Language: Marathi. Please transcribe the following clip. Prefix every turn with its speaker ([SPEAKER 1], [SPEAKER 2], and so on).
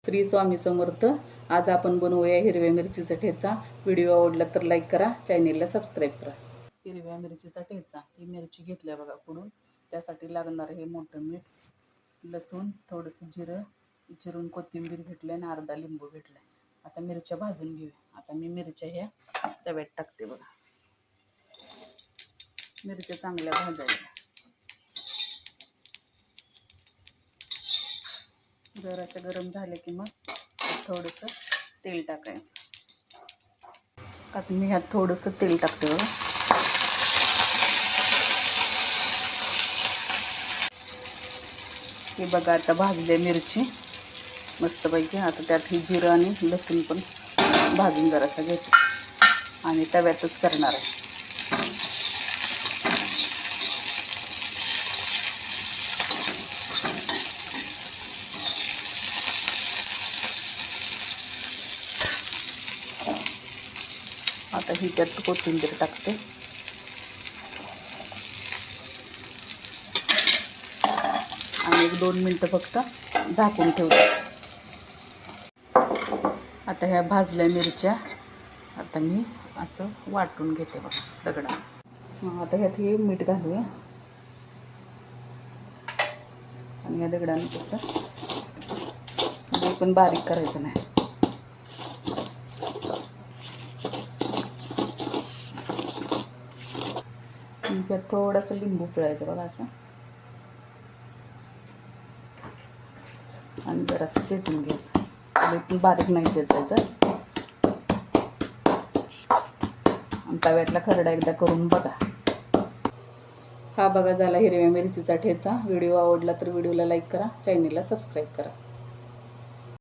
[SPEAKER 1] श्री स्वामी समर्थ. आज आपण बनवूया हिरव्या मिरचीचा ठेचा. व्हिडिओ आवडला तर लाईक करा, चॅनेलला सबस्क्राईब करा. हिरव्या मिरचीचा ठेचा. ही मिरची घेतल्या बघा कुडून. त्यासाठी लागणार हे मोठं मीठ, लसूण, थोडंसं जिरं, चिरून कोथिंबीर घेतली आणि अर्धा लिंबू घेतला. आता मिरच्या भाजून घेऊया. आता मी मिरच्या ह्या तव्यात टाकते बघा. मिरच्या चांगल्या भाजायच्या. जरासं गरम झालं की मग थोडंसं तेल टाकायचं. आता मी ह्यात थोडंसं तेल टाकते बघा. हे बघा आता भाजले मिरची मस्तपैकी. आता त्यात ही जिरं आणि लसूण पण भाजून जरासं घेते आणि तव्यातच करणार आहे. आता ही त्यात कोथिंबीर टाकते आणि 1-2 मिनटं फक्त झाकून ठेवते. आता ह्या भाजल्या मिरच्या आता मी असं वाटून घेते बघा दगडाने. आता ह्यात हे मीठ घालूया आणि या दगडाने कसं पण बारीक करायचं नाही. त्यात थोडंसं लिंबू पिळायचं बघा असं आणि जरासं चेचून घ्यायचं. पण बारीक नाही चेचायचं. आणि तव्यातला खरडा एकदा करून बघा. हा बघा झाला हिरव्या मिरचीचा ठेचा. व्हिडिओ आवडला तर व्हिडिओला लाईक करा, चॅनेलला सबस्क्राईब करा.